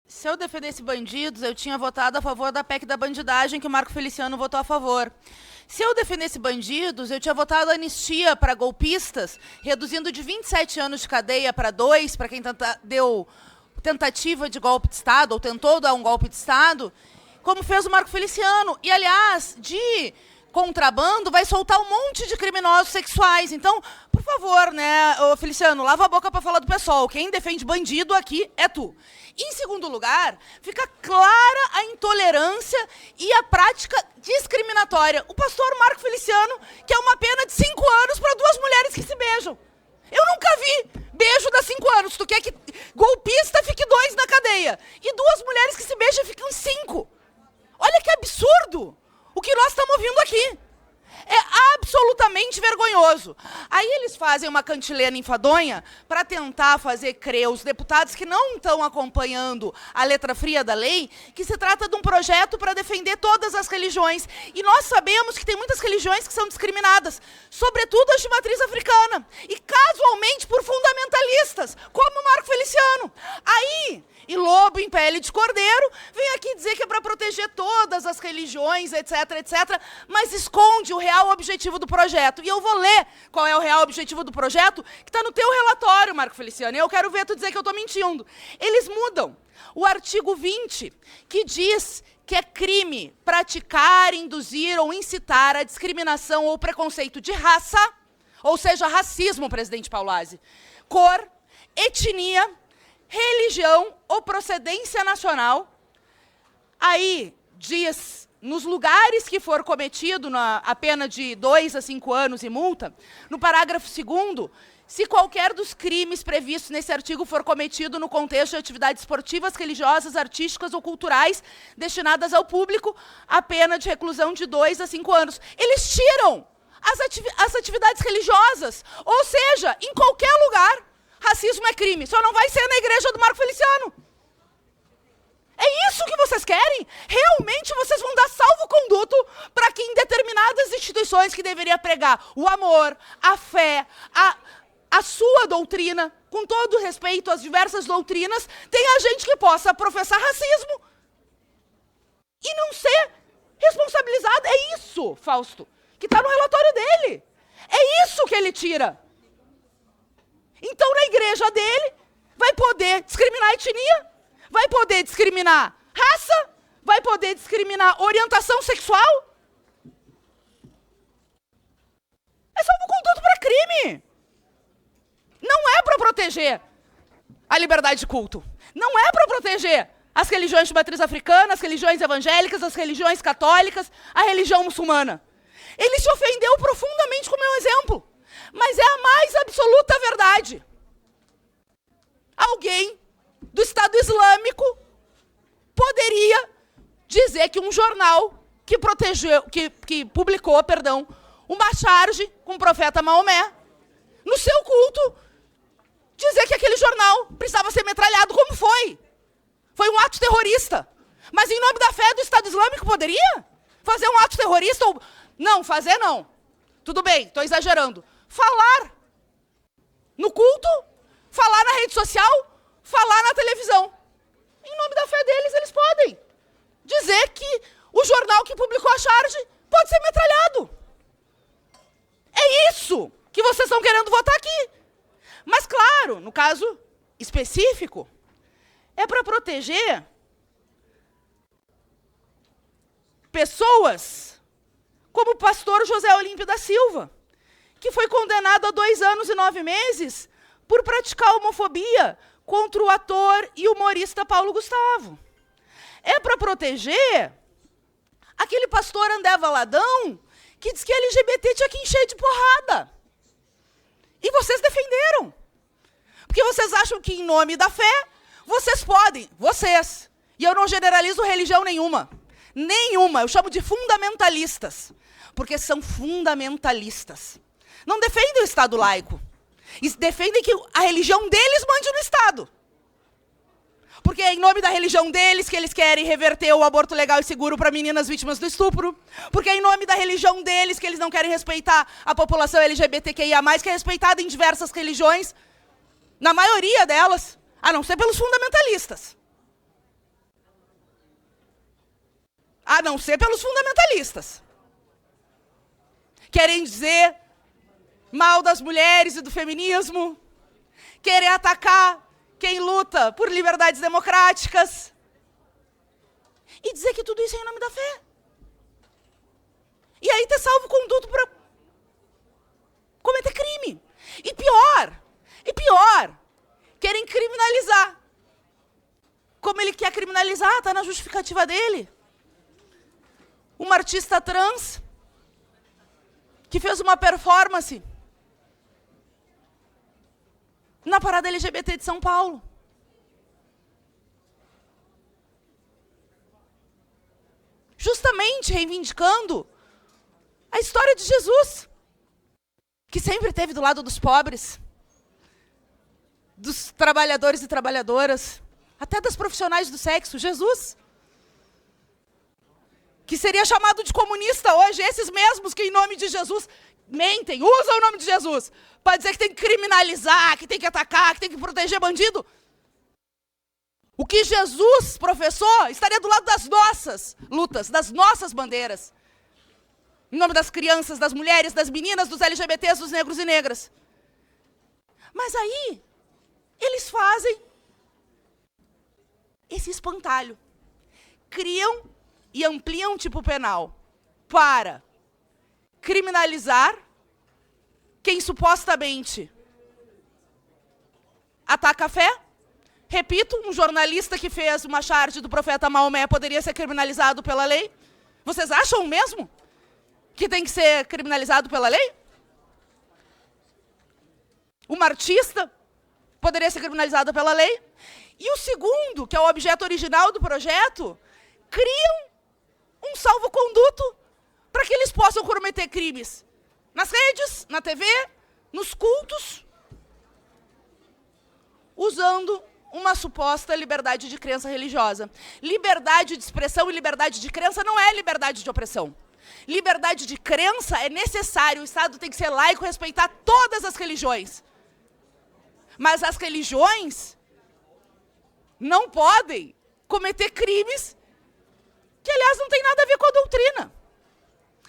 Se eu defendesse bandidos, eu tinha votado a favor da PEC da bandidagem, que o Marco Feliciano votou a favor. Se eu defendesse bandidos, eu tinha votado a anistia para golpistas, reduzindo de 27 anos de cadeia para 2, para quem deu tentativa de golpe de Estado, ou tentou dar um golpe de Estado, como fez o Marco Feliciano. E, aliás, de contrabando, vai soltar um monte de criminosos sexuais. Então, por favor, né, ô Feliciano, lava a boca para falar do pessoal. Quem defende bandido aqui é tu. Em segundo lugar, fica clara a intolerância e a prática discriminatória. O pastor Marco Feliciano quer uma pena de 5 anos para 2 mulheres que se beijam. Eu nunca vi beijo de 5 anos. Tu quer que golpista fique 2 na cadeia e 2 mulheres que se beijam ficam 5. Olha que absurdo o que nós estamos ouvindo aqui. É absolutamente vergonhoso. Aí eles fazem uma cantilena enfadonha para tentar fazer crer os deputados que não estão acompanhando a letra fria da lei, que se trata de um projeto para defender todas as religiões. E nós sabemos que tem muitas religiões que são discriminadas, sobretudo as de matriz africana, e casualmente por fundamentalistas, como o Marco Feliciano. Aí, e lobo em pele de cordeiro, vem aqui dizer que é para proteger todas as religiões, etc, etc, mas esconde o real objetivo do projeto. E eu vou ler qual é o real objetivo do projeto, que está no teu relatório, Marco Feliciano, e eu quero ver tu dizer que eu estou mentindo. Eles mudam o artigo 20, que diz que é crime praticar, induzir ou incitar a discriminação ou preconceito de raça, ou seja, racismo, presidente Paulazzi, cor, etnia, religião ou procedência nacional. Aí diz, nos lugares que for cometido a pena de 2 a 5 anos e multa, no parágrafo 2º, se qualquer dos crimes previstos nesse artigo for cometido no contexto de atividades esportivas, religiosas, artísticas ou culturais destinadas ao público, a pena de reclusão de 2 a 5 anos. Eles tiram as atividades religiosas, ou seja, em qualquer lugar. Racismo é crime, só não vai ser na igreja do Marco Feliciano. É isso que vocês querem? Realmente vocês vão dar salvo-conduto para que em determinadas instituições que deveria pregar o amor, a fé, a sua doutrina, com todo respeito às diversas doutrinas, tenha gente que possa professar racismo e não ser responsabilizado. É isso, Fausto, que está no relatório dele. É isso que ele tira. Então, na igreja dele, vai poder discriminar etnia, vai poder discriminar raça, vai poder discriminar orientação sexual. É salvo-conduto para crime. Não é para proteger a liberdade de culto. Não é para proteger as religiões de matriz africana, as religiões evangélicas, as religiões católicas, a religião muçulmana. Ele se ofendeu profundamente com o meu exemplo. Mas é a mais absoluta verdade. Alguém do Estado Islâmico poderia dizer que um jornal que publicou, uma charge com o profeta Maomé, no seu culto, dizer que aquele jornal precisava ser metralhado, como foi. Foi um ato terrorista. Mas em nome da fé do Estado Islâmico poderia fazer um ato terrorista? Ou... Não, fazer não. Tudo bem, estou exagerando. Falar no culto, falar na rede social, falar na televisão. Em nome da fé deles, eles podem dizer que o jornal que publicou a charge pode ser metralhado. É isso que vocês estão querendo votar aqui. Mas, claro, no caso específico, é para proteger pessoas como o pastor José Olímpio da Silva, que foi condenado a 2 anos e 9 meses por praticar homofobia contra o ator e humorista Paulo Gustavo. É para proteger aquele pastor André Valadão, que diz que LGBT tinha que encher de porrada. E vocês defenderam. Porque vocês acham que, em nome da fé, vocês podem, vocês, e eu não generalizo religião nenhuma, eu chamo de fundamentalistas, porque são fundamentalistas. Não defendem o Estado laico. E defendem que a religião deles mande no Estado. Porque é em nome da religião deles que eles querem reverter o aborto legal e seguro para meninas vítimas do estupro. Porque é em nome da religião deles que eles não querem respeitar a população LGBTQIA+, que é respeitada em diversas religiões, na maioria delas, a não ser pelos fundamentalistas. A não ser pelos fundamentalistas. Querem dizer mal das mulheres e do feminismo, querem atacar quem luta por liberdades democráticas e dizer que tudo isso é em nome da fé. E aí ter salvo-conduto para cometer crime. E pior, querem criminalizar. Como ele quer criminalizar, está na justificativa dele. Uma artista trans que fez uma performance na parada LGBT de São Paulo. Justamente reivindicando a história de Jesus, que sempre esteve do lado dos pobres, dos trabalhadores e trabalhadoras, até das profissionais do sexo. Jesus, que seria chamado de comunista hoje, esses mesmos que em nome de Jesus mentem, usam o nome de Jesus para dizer que tem que criminalizar, que tem que atacar, que tem que proteger bandido. O que Jesus professou estaria do lado das nossas lutas, das nossas bandeiras. Em nome das crianças, das mulheres, das meninas, dos LGBTs, dos negros e negras. Mas aí, eles fazem esse espantalho. Criam e ampliam o tipo penal para criminalizar quem supostamente ataca a fé. Repito, um jornalista que fez uma charge do profeta Maomé poderia ser criminalizado pela lei. Vocês acham mesmo que tem que ser criminalizado pela lei? Uma artista poderia ser criminalizada pela lei. E o segundo, que é o objeto original do projeto, criam um salvo-conduto para que eles possam cometer crimes nas redes, na TV, nos cultos, usando uma suposta liberdade de crença religiosa. Liberdade de expressão e liberdade de crença não é liberdade de opressão. Liberdade de crença é necessário, o Estado tem que ser laico e respeitar todas as religiões. Mas as religiões não podem cometer crimes que, aliás, não tem nada a ver com a doutrina.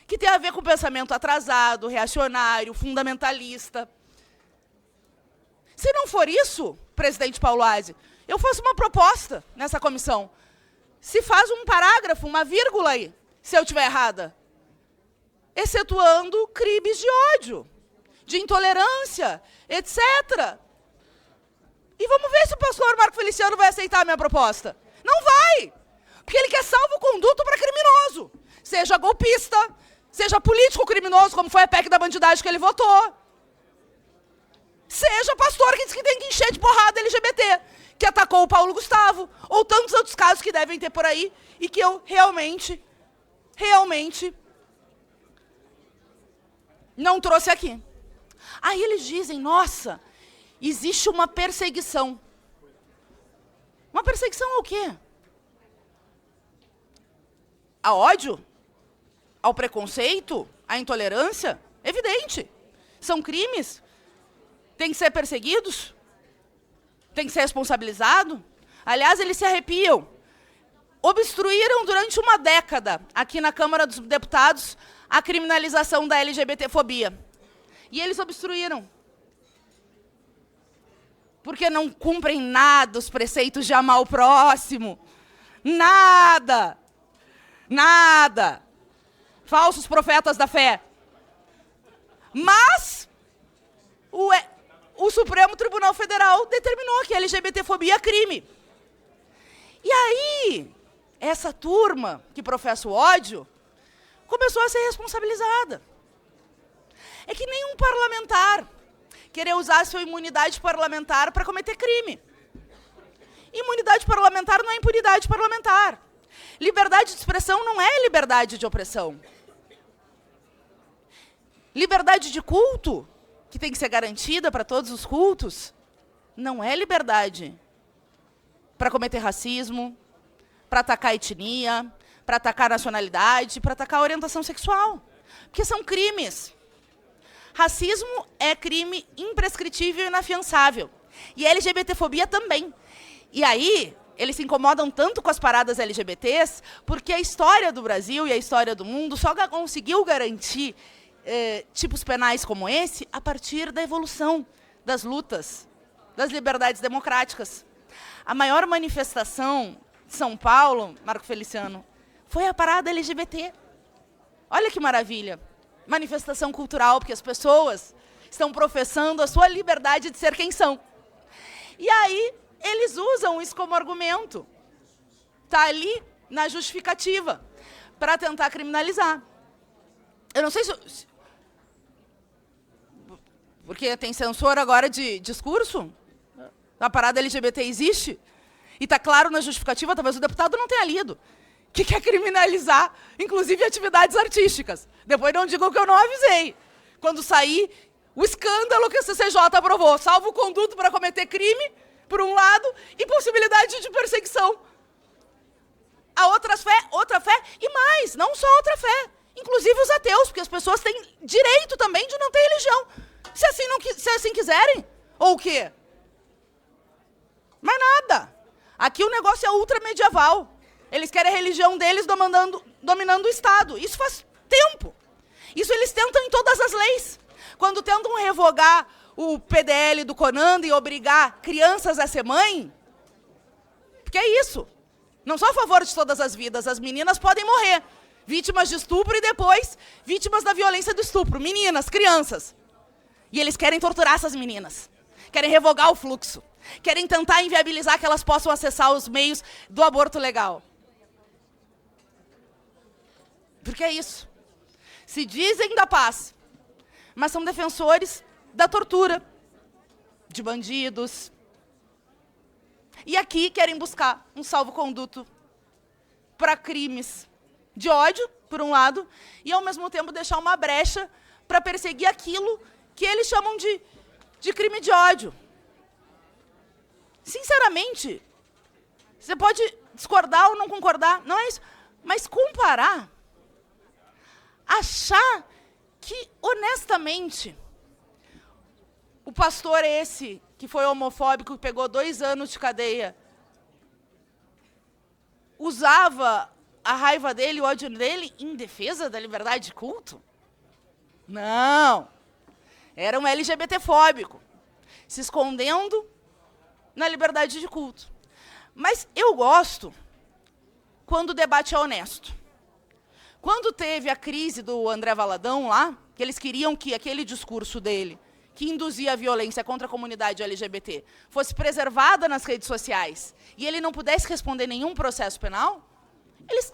Que tem a ver com o pensamento atrasado, reacionário, fundamentalista. Se não for isso, presidente Pauloasi, eu faço uma proposta nessa comissão. Se faz um parágrafo, uma vírgula aí, se eu estiver errada. Excetuando crimes de ódio, de intolerância, etc. E vamos ver se o pastor Marco Feliciano vai aceitar a minha proposta. Não vai! Porque ele quer salvo-conduto para criminoso. Seja golpista, seja político criminoso, como foi a PEC da bandidagem que ele votou. Seja pastor que diz que tem que encher de porrada LGBT, que atacou o Paulo Gustavo, ou tantos outros casos que devem ter por aí, e que eu realmente não trouxe aqui. Aí eles dizem, nossa, existe uma perseguição. Uma perseguição ao quê? A ódio? Ao preconceito? À intolerância? Evidente. São crimes. Tem que ser perseguidos? Tem que ser responsabilizado? Aliás, eles se arrepiam. Obstruíram durante uma década, aqui na Câmara dos Deputados, a criminalização da LGBTfobia. E eles obstruíram. Porque não cumprem nada os preceitos de amar o próximo. Nada. Nada. Falsos profetas da fé. Mas o Supremo Tribunal Federal determinou que a LGBTfobia é crime. E aí, essa turma que professa o ódio começou a ser responsabilizada. É que nenhum parlamentar querer usar a sua imunidade parlamentar para cometer crime. Imunidade parlamentar não é impunidade parlamentar. Liberdade de expressão não é liberdade de opressão. Liberdade de culto, que tem que ser garantida para todos os cultos, não é liberdade para cometer racismo, para atacar a etnia, para atacar a nacionalidade, para atacar a orientação sexual. Porque são crimes. Racismo é crime imprescritível e inafiançável. E a LGBTfobia também. E aí, eles se incomodam tanto com as paradas LGBTs porque a história do Brasil e a história do mundo só conseguiu garantir tipos penais como esse a partir da evolução das lutas, das liberdades democráticas. A maior manifestação de São Paulo, Marco Feliciano, foi a parada LGBT. Olha que maravilha. Manifestação cultural, porque as pessoas estão professando a sua liberdade de ser quem são. E aí, eles usam isso como argumento. Está ali na justificativa, para tentar criminalizar. Eu não sei se... Porque tem censor agora de discurso? A parada LGBT existe? E está claro na justificativa, talvez o deputado não tenha lido, que quer criminalizar, inclusive, atividades artísticas. Depois não digam que eu não avisei. Quando sair, o escândalo que a CCJ aprovou, salvo conduto para cometer crime, por um lado, e possibilidade de perseguição. A outra fé, e mais, não só outra fé, inclusive os ateus, porque as pessoas têm direito também de não ter religião, se assim quiserem. Ou o quê? Mas nada. Aqui o negócio é ultramedieval. Eles querem a religião deles dominando o Estado. Isso faz tempo. Isso eles tentam em todas as leis. Quando tentam revogar o PDL do Conanda e obrigar crianças a ser mãe, porque é isso. Não sou a favor de todas as vidas. As meninas podem morrer. Vítimas de estupro e depois vítimas da violência do estupro. Meninas, crianças. E eles querem torturar essas meninas. Querem revogar o fluxo. Querem tentar inviabilizar que elas possam acessar os meios do aborto legal. Porque é isso. Se dizem da paz, mas são defensores da tortura, de bandidos. E aqui querem buscar um salvo-conduto para crimes de ódio, por um lado, e ao mesmo tempo deixar uma brecha para perseguir aquilo que eles chamam de crime de ódio. Sinceramente, você pode discordar ou não concordar, não é isso, mas comparar, achar que, honestamente, o pastor esse, que foi homofóbico, que pegou 2 anos de cadeia, usava a raiva dele, o ódio dele, em defesa da liberdade de culto? Não. Era um LGBTfóbico, se escondendo na liberdade de culto. Mas eu gosto quando o debate é honesto. Quando teve a crise do André Valadão lá, que eles queriam que aquele discurso dele, que induzia a violência contra a comunidade LGBT, fosse preservada nas redes sociais, e ele não pudesse responder nenhum processo penal, eles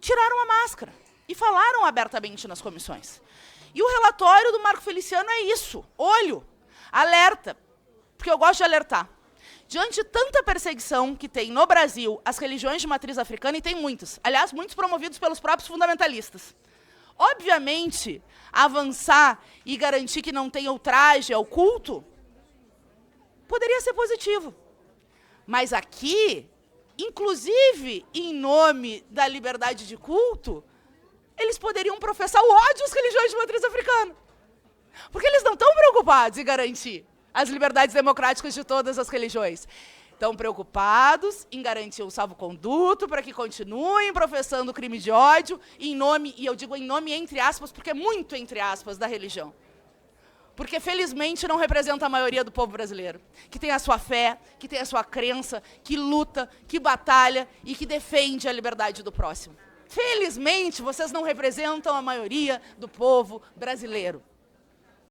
tiraram a máscara e falaram abertamente nas comissões. E o relatório do Marco Feliciano é isso, olho, alerta, porque eu gosto de alertar. Diante de tanta perseguição que tem no Brasil as religiões de matriz africana, e tem muitas, aliás, muitos promovidos pelos próprios fundamentalistas. Obviamente, avançar e garantir que não tenha ultraje ao culto poderia ser positivo. Mas aqui, inclusive em nome da liberdade de culto, eles poderiam professar o ódio às religiões de matriz africana. Porque eles não estão preocupados em garantir as liberdades democráticas de todas as religiões. Estão preocupados em garantir o salvo-conduto para que continuem professando o crime de ódio em nome, e eu digo em nome entre aspas, porque é muito entre aspas, da religião. Porque, felizmente, não representa a maioria do povo brasileiro, que tem a sua fé, que tem a sua crença, que luta, que batalha e que defende a liberdade do próximo. Felizmente, vocês não representam a maioria do povo brasileiro.